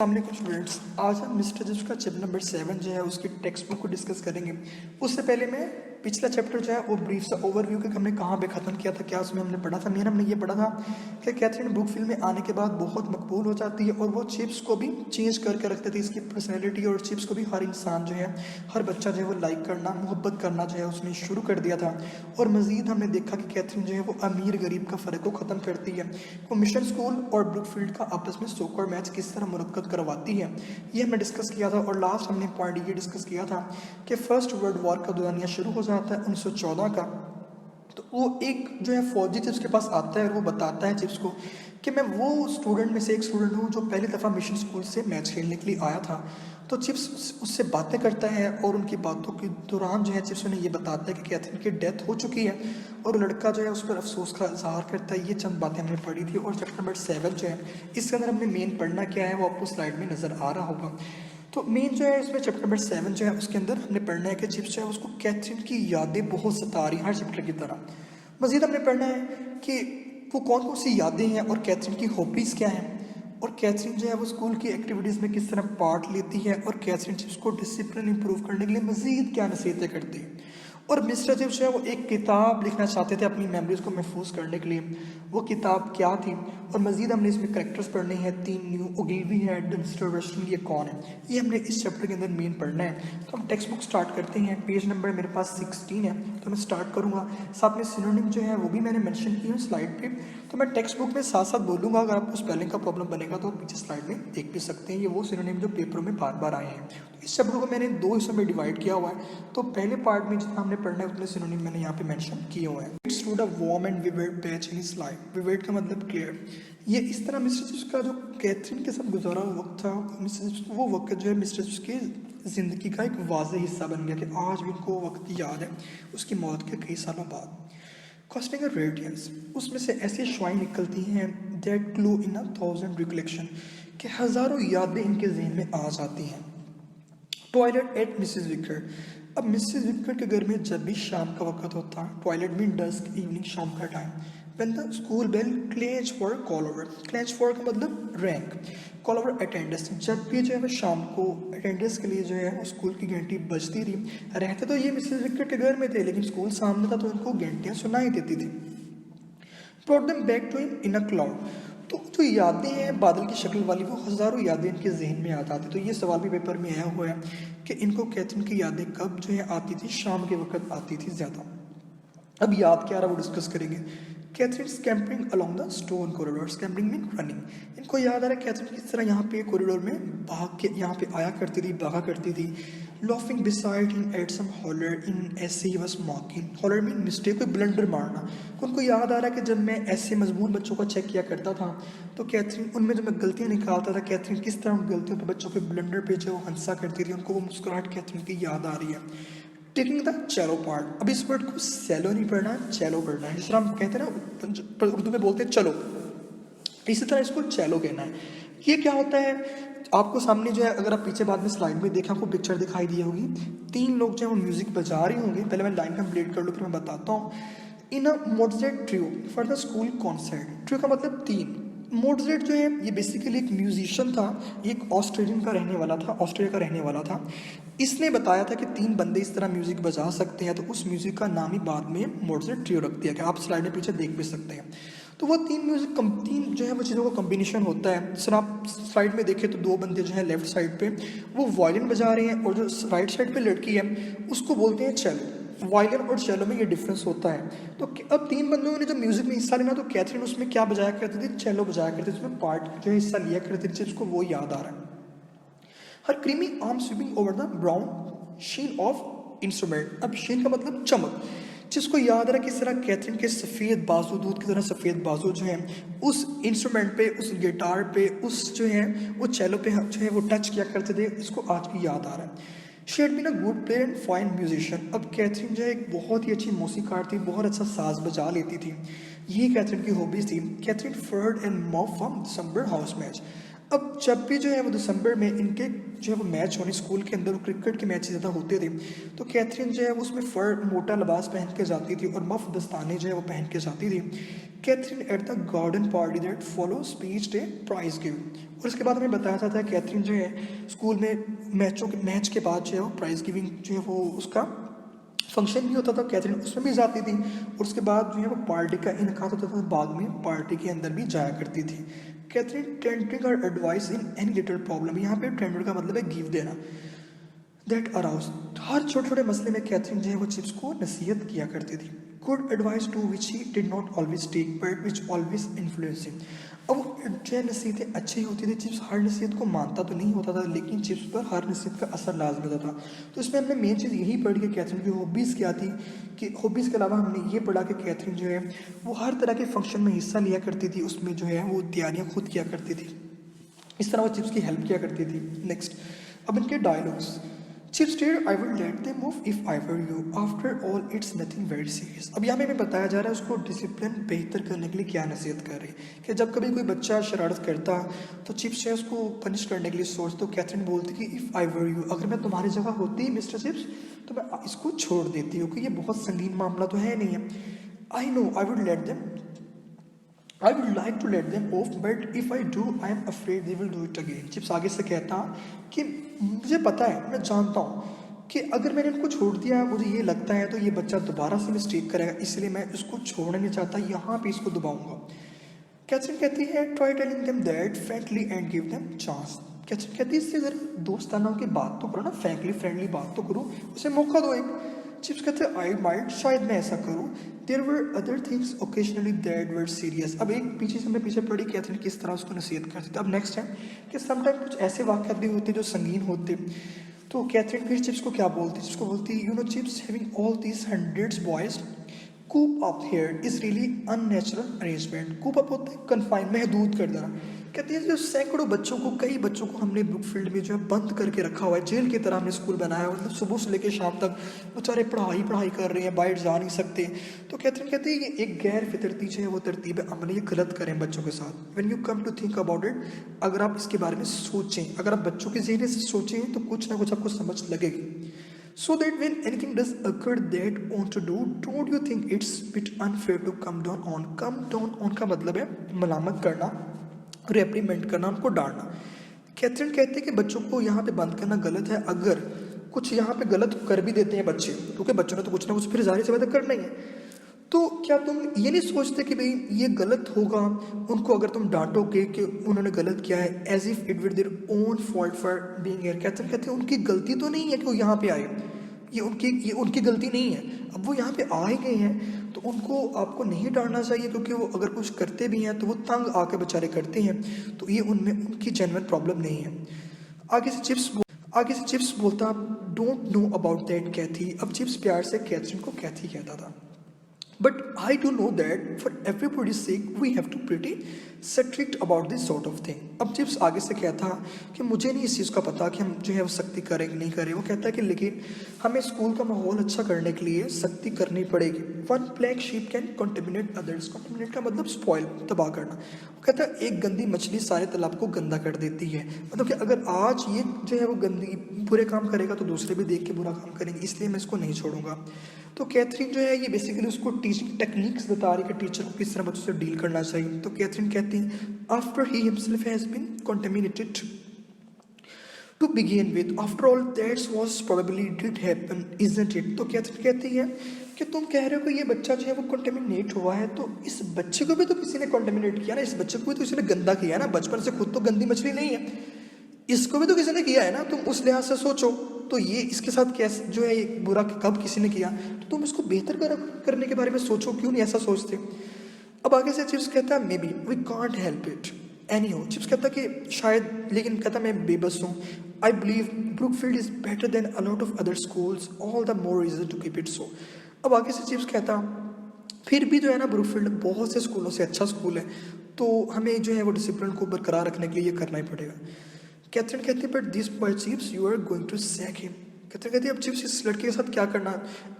सामने कुछ स्टूडेंट्स, आज हम मिस्टर जिप्स का चैप्टर नंबर 7 जो है उसकी टेक्स्ट बुक को डिस्कस करेंगे। उससे पहले मैं पिछला चैप्टर जो है वो ब्रीफ सा ओवरव्यू कि हमने कहाँ पे ख़त्म किया था, क्या उसमें हमने पढ़ा था। हमने ये पढ़ा था कि कैथरीन ब्रुकफील्ड में आने के बाद बहुत मकबूल हो जाती है और वो चिप्स को भी चेंज करके रखते थे, इसकी पर्सनैलिटी, और चिप्स को भी हर इंसान जो है, हर बच्चा जो है वो लाइक करना, मोहब्बत करना जो है उसने शुरू कर दिया था। और मज़ीद हमने देखा कि कैथरीन जो है वो अमीर गरीब का फ़र्क को ख़त्म करती है। वो मिशन स्कूल और ब्रुकफील्ड का आपस में सोकर मैच किस तरह मुनक्कद करवाती है, ये हमने डिस्कस किया था। और लास्ट हमने पॉइंट ये डिस्कस किया था कि फर्स्ट वर्ल्ड वॉर का दौरानिया शुरू हो जाता है 1914 का। तो वो एक जो है फौजी चिप्स के पास आता है और वो बताता है चिप्स को कि मैं वो स्टूडेंट में से एक स्टूडेंट हूँ जो पहली दफ़ा मिशन स्कूल से मैच खेलने के लिए आया था। तो चिप्स उससे बातें करता है और उनकी बातों के दौरान जो है चिप्स उन्हें ये बताता है कि कैथरीन की डेथ हो चुकी है और लड़का जो है उस पर अफसोस का इजहार करता है। ये चंद बातें हमने पढ़ी थी। और चैप्टर नंबर 7 जो है इसके अंदर हमने मेन पढ़ना क्या है वो आपको स्लाइड में नज़र आ रहा होगा। तो मेन जो है इसमें चैप्टर नंबर 7 जो है उसके अंदर हमने पढ़ना है कि चिप्स जो है उसको कैथरीन की यादें बहुत सता रही हैं हर चैप्टर की तरह। मज़ीद हमने पढ़ना है कि वो कौन कौन सी यादें हैं और कैथरीन की हॉबीज़ क्या हैं, और कैथरीन जो है वो स्कूल की एक्टिविटीज़ में किस तरह पार्ट लेती है, और कैथरीन चिप्स को डिसिप्लिन इंप्रूव करने के लिए मज़ीद क्या नसीहतें करती है। और मिस्टर चिप्स जो है वो एक किताब लिखना चाहते थे अपनी मेमोरीज़ को महफूज करने के लिए। वो किताब क्या थी, और मज़ीद हमने इसमें करेक्टर्स पढ़ने हैं। 3 न्यू, ओगिलवी है, डंस्टर रस्टिंग, ये कौन है, ये हमने इस चैप्टर के अंदर मेन पढ़ना है। तो हम टेक्स्ट बुक स्टार्ट करते हैं। पेज नंबर मेरे पास 16 है, तो मैं स्टार्ट करूँगा। साथ में सिनोनिम जो है वो भी मैंने मेंशन की है स्लाइड पे, तो मैं टेक्स्ट बुक में साथ साथ बोलूँगा। अगर आपको स्पेलिंग का प्रॉब्लम बनेगा तो पीछे स्लाइड में देख भी सकते हैं। ये वो सिनोनिम जो पेपरों में बार बार आए हैं। तो इस चैप्टर को मैंने 2 हिस्सों में डिवाइड किया हुआ है। तो पहले पार्ट में जितना हमने पढ़ना है उतने सिनोनिम मैंने यहाँ पे मेंशन किए हुए हैं। It's to the warm and vivid patch in his life. Vivid का मतलब क्लियर। ये इस तरह मिस्टर चिप्स का जो कैथरीन के साथ गुजारा हुआ वक्त था, मिस्टर चिप्स वो वक्त जो है मिस्टर चिप्स की ज़िंदगी का एक वाज़ेह हिस्सा बन गया कि आज भी उनको वक्त याद है उसकी मौत के कई सालों बाद। कॉस्टिंग अ रेडियंस, उसमें से ऐसी शुआएं निकलती हैं दैट क्लू इन 1000 रिकलेक्शन, कि हज़ारों यादें इनके जहन में आ जाती हैं। Toilet at Mrs Wicker. अब मिसेस विकर के घर में जब भी शाम का वक्त होता है, टॉयलेट मीन डस्क, इवनिंग, शाम का time. When the school bell clench for call over, clench for का मतलब रैंक, कॉल ओवर अटेंडेंस, जब भी जो है शाम को अटेंडेंस के लिए जो है स्कूल की घंटी बजती थी। रहते तो ये मिसेस विकर के घर में थे लेकिन स्कूल सामने था तो इनको घंटियाँ सुनाई देती थी। brought them back to him in a cloud। तो जो यादें हैं बादल की शक्ल वाली, वो हज़ारों यादें इनके जहन में आ जाती। तो ये सवाल भी पेपर में आया हुआ है कि इनको कैथरीन की यादें कब जो है आती थी, शाम के वक्त आती थी ज़्यादा। अब याद क्या रहा वो डिस्कस करेंगे। Catherine scampering along the stone corridor, scampering mean running. इनको याद आ रहा है कैथरीन किस तरह यहाँ पे कॉरिडोर में भाग के यहाँ पे आया करती थी, भागा करती थी। Laughing beside in at some holler इन ऐसे ही बस मॉकिंग, हॉलर मीन मिस्टेक, कोई ब्लंडर मारना। उनको याद आ रहा है कि जब मैं ऐसे मजबूर बच्चों को चेक किया करता था तो कैथरीन उनमें जब मैं गलतियाँ निकालता था, कैथरीन किस तरह उन गलतियों पर बच्चों के ब्लंडर पे जो हंसा करती थी, उनको वो मुस्कुराहट कैथरीन की याद आ रही है। Taking the shallow part. अब इस वर्ड को सैलो नहीं पढ़ना है, चैलो पढ़ना है। जिस तरह हम कहते हैं ना उर्दू में बोलते हैं चलो, इसी तरह इसको चैलो कहना है। ये क्या होता है, आपको सामने जो है अगर आप पीछे बाद में स्लाइड में देखें आपको पिक्चर दिखाई दी होगी। 3 लोग जो है वो म्यूजिक बजा रहे होंगे। पहले मैं लाइन कंप्लीट कर लूँ फिर मैं बताता हूँ। In a moderate trio for the school concert. Trio का मतलब 3। मोडरेट जो है ये बेसिकली एक म्यूजिशियन था, ये एक ऑस्ट्रेलियन का रहने वाला था, ऑस्ट्रेलिया का रहने वाला था। इसने बताया था कि 3 बंदे इस तरह म्यूजिक बजा सकते हैं, तो उस म्यूजिक का नाम ही बाद में मोडरेट ट्रियो रख दिया गया। आप स्लाइड में पीछे देख भी सकते हैं। तो वो 3 जो है वो चीज़ों का कॉम्बिनेशन होता है। सर आप साइड में देखें तो 2 बंदे जो हैं लेफ्ट साइड पे वो वायलिन बजा रहे हैं, और जो राइट साइड पे लड़की है उसको बोलते हैं चेलो। वायलिन और चेलो में ये डिफरेंस होता है। तो अब 3 बंदों ने जब म्यूजिक में हिस्सा लेना तो कैथरीन उसमें क्या बजाया करती थी, चेलो बजाया करती थी, उसमें पार्ट जो हिस्सा लिया करती थी, उसको वो याद आ रहा है। Her creamy arm sweeping over the brown sheen of instrument. अब शीन का मतलब चमक, जिसको याद रहा किस तरह कैथरीन के सफ़ेद बाजू, दूध की तरह सफ़ेद बाजू जो हैं उस इंस्ट्रूमेंट पे, उस गिटार पे, उस जो है वो चैलो पे जो है वो टच किया करते थे, इसको आज भी याद आ रहा है। She had been a good player and fine musician. अब कैथरीन जो है एक बहुत ही अच्छी मौसीकार थी, बहुत अच्छा साज बजा लेती थी। ये कैथरीन की हॉबीज थी। कैथरीन फर्ड एंड मॉफ फ्रॉम दिसंबर हाउस मैच। अब जब भी जो है वो दिसंबर में इनके जो है वो मैच होने स्कूल के अंदर, क्रिकेट के मैच ज़्यादा होते थे, तो कैथरीन जो है वो उसमें फर मोटा लिबास पहन के जाती थी और मफ दस्ताने जो है वो पहन के जाती थी। Catherine at the garden party that follow speech day prize giving. और इसके बाद हमें बताया जाता है कैथरीन जो है स्कूल में मैच के बाद जो है वो प्राइज़ गिविंग जो है वो उसका फंक्शन भी होता था, कैथरीन उसमें भी जाती थी। और उसके बाद जो है वो पार्टी का इनकाद होता था, बाद में पार्टी के अंदर भी जाया करती थी। Catherine tendering her advice in any little problem, यहाँ पे टेंडर का मतलब है गिव देना। दैट अराउज, हर छोटे छोटे मसले में कैथरीन जो है वो चिप्स को नसीहत किया करती थी। Good advice to which he did not always take but which always influence him. अब जो है नसीहतें अच्छी होती थी, चिप्स हर नसीहत को मानता तो नहीं होता था, लेकिन चिप्स पर हर नसीहत का असर लाजमी होता था। तो इसमें हमने मेन चीज़ यही पढ़ी कि कैथरीन की हॉबीज़ क्या थी, कि हॉबीज़ के अलावा हमने ये पढ़ा कि कैथरीन जो है वो हर तरह के फंक्शन में हिस्सा लिया करती थी, उसमें जो है वो तैयारियाँ खुद किया करती थी, इस तरह वो चिप्स की हेल्प किया करती थी। नेक्स्ट, अब इनके dialogues. Chips dead I will let them move if I were you, after all it's nothing very serious. अब यहाँ पे हमें बताया जा रहा है उसको डिसिप्लिन बेहतर करने के लिए क्या नसीहत कर रही है, कि जब कभी कोई बच्चा शरारत करता तो चिप्स जो है उसको पनिश करने के लिए सोच, तो कैथरीन बोलती कि इफ़ आई वर यू, अगर मैं तुम्हारी जगह होती मिस्टर चिप्स तो मैं इसको छोड़ देती हूँ, कि ये बहुत संगीन मामला तो है नहीं है। I know I would let them, I would like to let them off, but if I do, I am afraid they will do it again. Chips आगे से कहता कि मुझे पता है, मैं जानता हूँ कि अगर मैंने इनको छोड़ दिया, मुझे ये लगता है तो ये बच्चा दोबारा से मिस्टेक करेगा, इसलिए मैं इसको छोड़ना नहीं चाहता, यहाँ पे इसको दबाऊंगा। कैथरीन कहती है try telling them that frankly and give them chance. Catherine कहती है इससे ज़रा दोस्ताना की बात तो करो ना, फ्रैंकली फ्रेंडली बात तो करो, उसे मौका दो एक। चिप्स कहते हैं आई माइट, शायद मैं ऐसा करूँ। There were other things occasionally that were serious. अब एक पीछे से मैं पीछे पढ़ी कैथरीन किस तरह उसको नसीहत करती थी। अब नेक्स्ट है कि समटाइम कुछ ऐसे वाक़यात भी होते जो संगीन होते, तो कैथरीन फिर चिप्स को क्या बोलती, चिप्स को बोलती you know Chips having all these hundreds boys coop up here is really unnatural arrangement. Coop up होता है कन्फाइन, महदूद कर देना। कहती है जो सैकड़ों बच्चों को, कई बच्चों को हमने ब्रुकफील्ड में जो है बंद करके रखा हुआ है, जेल की तरह हमने स्कूल बनाया है, मतलब सुबह से लेकर शाम तक बेचारे पढ़ाई कर रहे हैं, बाहर जा नहीं सकते। तो कैथरीन कहती है ये एक गैर फितरती जो है वो तरतीब अमल ये गलत करें बच्चों के साथ। When you come to think about it, अगर आप इसके बारे में सोचें, अगर आप बच्चों के जहन से सोचें तो कुछ ना कुछ आपको समझ लगेगी। So that when anything does occur that want to do, don't you think it's bit unfair to come down on? Come down on का मतलब है मलामत करना, रेप्रीमेंट करना, उनको डांटना। कैथरीन कहते हैं कि बच्चों को यहाँ पे बंद करना गलत है, अगर कुछ यहाँ पे गलत कर भी देते हैं बच्चे, क्योंकि बच्चों ने तो कुछ ना कुछ फिर जाहिर सी बात है करना ही है। तो क्या तुम ये नहीं सोचते कि भाई ये गलत होगा, उनको अगर तुम डांटोगे कि उन्होंने गलत किया है, as if it with their own fault for being here. कहते हैं उनकी गलती तो नहीं है कि वो यहाँ पे आए, ये उनकी गलती नहीं है। अब वो यहाँ पे आ ही गए हैं तो उनको आपको नहीं डांटना चाहिए, क्योंकि वो अगर कुछ करते भी हैं तो वो तंग आके बेचारे करते हैं, तो ये उनमें उनकी जेन्युइन प्रॉब्लम नहीं है। आगे से चिप्स बोलता डोंट नो अबाउट दैट कैथी। अब चिप्स प्यार से कैथरीन को कैथी कहता था। But I do know that for everybody's sake we have to pretty strict about this sort of thing. अब चिप्स आगे से कहता कि मुझे नहीं इस चीज़ का पता कि हम जो है वो सख्ती करें कि नहीं करें। वो कहता है कि लेकिन हमें स्कूल का माहौल अच्छा करने के लिए सख्ती करनी पड़ेगी। One black sheep can contaminate others. Contaminate का मतलब स्पॉइल, तबाह करना। वो कहता है एक गंदी मछली सारे तालाब को गंदा कर देती है, मतलब कि अगर आज ये जो है वो गंदी बुरे काम करेगा तो दूसरे भी देख के बुरा काम करेंगे, इसलिए मैं इसको नहीं छोड़ूंगा। तो कैथरीन जो है ये बेसिकली उसको टीचिंग टेक्निक्स बता रही है कि टीचर को किस तरह बच्चों से डील करना चाहिए। तो कैथरीन कहती है after he himself has been contaminated to begin with, after all that's was probably did happen isn't it. तो कैथरीन कहती है कि तुम कह रहे हो कि ये बच्चा जो है वो कंटेमिनेट हुआ है, तो इस बच्चे को भी तो किसी ने कंटेमिनेट किया ना, इस बच्चे को भी तो किसी ने गंदा किया ना, बचपन से खुद तो गंदी मछली नहीं है, इसको भी तो किसी ने किया है ना। तुम उस लिहाज से सोचो तो ये इसके साथ कैसे जो है बुरा कब किसी ने किया, तो तुम इसको बेहतर करने के बारे में सोचो, क्यों नहीं ऐसा सोचते। अब आगे से चिप्स कहता है maybe we can't help it anyhow. Chips कहता कि शायद, लेकिन कहता मैं बेबस हूँ। I believe Brookfield is better than a lot of other schools, all the more reason to keep it so. अब आगे से चिप्स कहता फिर भी जो है ना ब्रुकफील्ड बहुत से स्कूलों से अच्छा स्कूल है, तो हमें जो है वो डिसिप्लिन को बरकरार रखने के लिए ये करना ही पड़ेगा। कैथरीन कहती है but this boy Chips you are going to sack him. Katherine कहती है अब चिप्स इस लड़के के साथ क्या करना।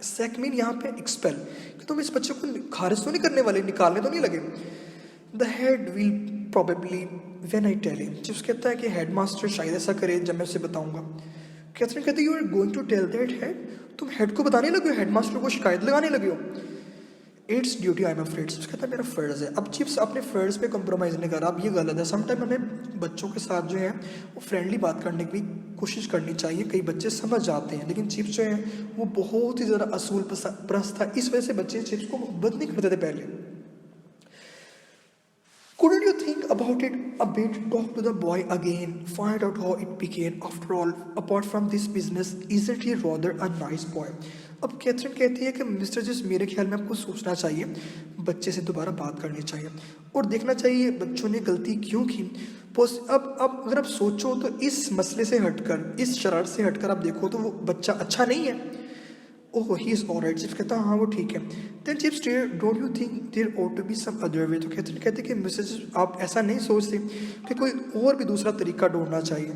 सैक मीन यहाँ पे एक्सपेल, कि तुम इस बच्चे को खारिज तो नहीं करने वाले, निकालने तो नहीं लगे। The head will probably when I tell him। Chips कहता है कि हेडमास्टर शायद ऐसा करे जब मैं उसे बताऊंगा। कैथरीन कहती है you are going to tell that head, तुम हेड को बताने लगे हो, हेडमास्टर को शिकायत लगाने लगे हो। It's duty I am afraid, chips कहता है मेरा फ़र्ज़ है। अब चिप्स अपने फ़र्ज़ पे कम्प्रोमाइज़ नहीं कर रहा। अब ये गलत है। समटाइम हमें बच्चों के साथ जो है वो फ्रेंडली बात करने की कोशिश करनी चाहिए। कई बच्चे समझ जाते हैं, लेकिन चिप्स जो है वो बहुत ही ज़्यादा असूल परस्त था। इस वजह से बच्चे चिप्स को मोहब्बत नहीं करते थे पहले। Couldn't you think about it a bit? Talk to the boy again. Find out how it began. After all, apart from this business, isn't he rather a nice boy? अब कैथरीन कहती है कि मिस्टर जिस मेरे ख्याल में आपको सोचना चाहिए, बच्चे से दोबारा बात करनी चाहिए और देखना चाहिए बच्चों ने गलती क्यों की। अब अगर आप सोचो तो इस मसले से हटकर, इस शरारत से हटकर आप देखो तो वो बच्चा अच्छा नहीं है। Oh he is alright. Chips कहता है हाँ वो ठीक है। Then Chips don't you think there ought to be some other way. तो कहते कि मिसेस आप ऐसा नहीं सोचते कि कोई और भी दूसरा तरीका ढूंढना चाहिए।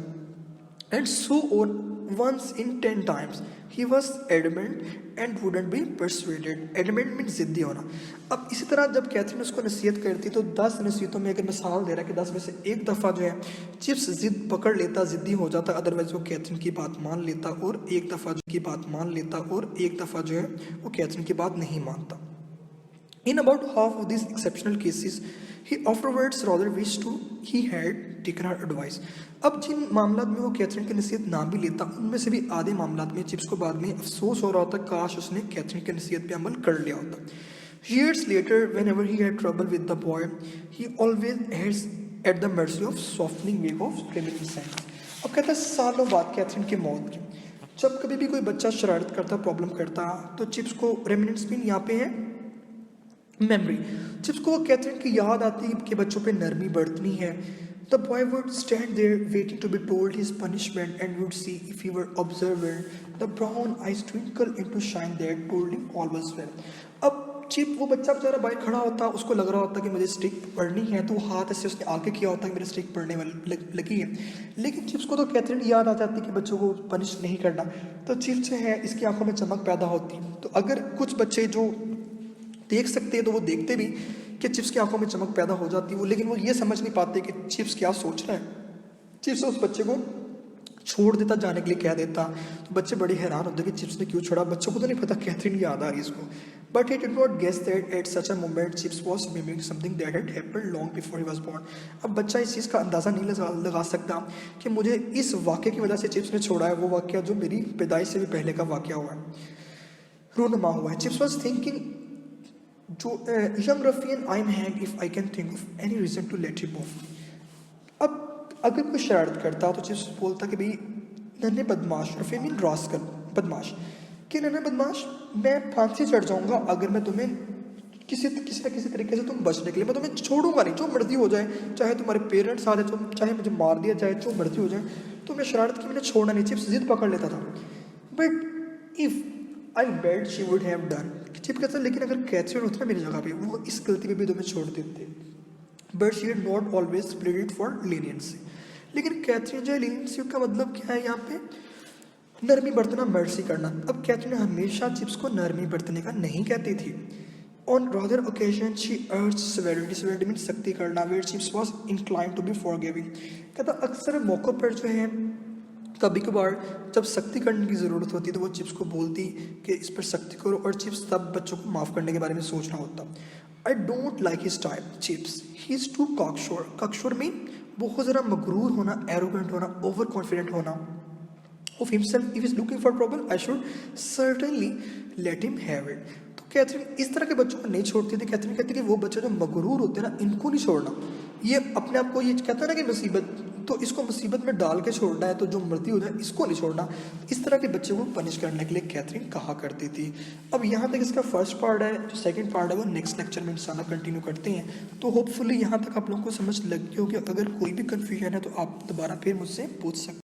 And so on once in 10 times he was adamant and wouldn't be persuaded। adamant means जिद्दी होना। अब इसी तरह जब कैथरीन उसको नसीहत करती तो 10 नसीहतों में अगर मिसाल दे रहा है कि 10 में से एक दफ़ा जो है चिप्स जिद पकड़ लेता, ज़िद्दी हो जाता, अदरवाइज वो कैथरीन की बात मान लेता और एक दफ़ा जो है वो कैथरीन की बात नहीं मानता। In about half of these exceptional cases, he afterwards rather wished to he had taken her advice। अब जिन मामलात में वो कैथरीन की नसीहत ना भी लेता, उनमें से भी आधे मामलात में चिप्स को बाद में अफसोस हो रहा होता, काश उसने कैथरीन की नसीहत पे अमल कर लिया होता। Years later, whenever he had trouble with the boy, he always heads at the mercy of softening wave of criminal sense। अब कहता है सालों बाद कैथरीन की मौत की, जब कभी भी कोई बच्चा शरारत करता, प्रॉब्लम करता, तो चिप्स को रेमिनेंस पिन यहाँ पे है मेमोरी। चिप्स को कैथरीन की याद आती कि बच्चों पे नरमी बरतनी है। The boy would stand there waiting to be told his punishment and would see if he were observant the brown eyes twinkle into shine that told him all was well. अब चिप वो बच्चा बेचारा बाहर खड़ा होता, उसको लग रहा होता कि मुझे स्टिक पढ़नी है, तो हाथ ऐसे उसने आगे किया होता कि मेरे स्टिक पढ़ने वाली लगी है। लेकिन चिप्स को तो कैथरीन याद आ जाती कि बच्चों को पनिश नहीं करना, तो चिप्स जो है इसकी आंखों में चमक पैदा होती। तो अगर कुछ बच्चे जो देख सकते हैं तो वो देखते भी कि चिप्स की आंखों में चमक पैदा हो जाती है, लेकिन वो ये समझ नहीं पाते कि चिप्स क्या सोच रहा है। चिप्स उस बच्चे को छोड़ देता, जाने के लिए कह देता, तो बच्चे बड़े हैरान होते कि चिप्स ने क्यों छोड़ा। बच्चों को तो नहीं पता कैथरीन याद आ रही है इसको। But he did not guess that at such a moment Chips was remembering something that had happened long before he was born. अब बच्चा इस चीज़ का अंदाज़ा नहीं लगा सकता कि मुझे इस वाक़े की वजह से चिप्स ने छोड़ा है, वो वाक़या जो मेरी पैदाइश से भी पहले का वाक़या हुआ है, रूनमा हुआ है। चिप्स वाज थिंकिंग जो young ruffian I am hang if I can think of any reason to let him off. अब अगर कोई शरारत करता तो चिप्स बोलता कि भाई नन्हे बदमाश, रफियन मीन रास्कल, बदमाश, कि नन्हे बदमाश मैं फांसी चढ़ जाऊंगा अगर मैं तुम्हें किसी न किसी तरीके से तुम बचने के लिए, मैं तुम्हें छोड़ूंगा नहीं, जो मर्जी हो जाए, चाहे तुम्हारे पेरेंट्स आ जाए, चाहे मुझे मार दिया जाए, जो मर्जी हो जाए, तो मैं शरारत की मैंने छोड़ना नहीं। चिप्स जिद पकड़ लेता था। But if I bet she would have done, Chip कहता लेकिन अगर कैथरीन होती ना मेरी जगह पे, वो इस गलती पे भी तुम्हें छोड़ देते। But she had not always played it for leniency. लेकिन कैथरीन जो है, लीनियंसी का मतलब क्या है यहाँ पे, नरमी बरतना, मर्सी करना। अब कैथरीन हमेशा चिप्स को नरमी बरतने का नहीं कहती थी। On rather occasion she urge severity, severity mean सख्ती करना, where Chips was inclined to be forgiving. कहता अक्सर मौक़ों पर जो है कभी कभार जब सख्ती करने की ज़रूरत होती तो वो चिप्स को बोलती कि इस पर सख्ती करो, और चिप्स तब बच्चों को माफ़ करने के बारे में सोच रहा होता। I don't like his type chips, he is too cocksure. Cocksure mean बहुत ज़रा मगरूर होना, एरोगेंट होना, ओवर कॉन्फिडेंट होना of himself. If is looking for trouble I should certainly let him have it. तो कैथरीन इस तरह के बच्चों को नहीं छोड़ती थी। कैथरीन कहती कि वो बच्चे जो मगरूर होते हैं ना, इनको नहीं छोड़ना। ये अपने आप को ये कहता है ना कि मुसीबत, तो इसको मुसीबत में डाल के छोड़ना है, तो जो मृत्यु हो जाए इसको नहीं छोड़ना। इस तरह के बच्चे को पनिश करने के लिए कैथरीन कहा करती थी। अब यहाँ तक इसका फर्स्ट पार्ट है। जो सेकंड पार्ट है वो नेक्स्ट लेक्चर में इंशाल्लाह कंटिन्यू करते हैं। तो होपफुली यहाँ तक आप लोगों को समझ लग गई होगी। अगर कोई भी कन्फ्यूजन है तो आप दोबारा फिर मुझसे पूछ सकते हैं।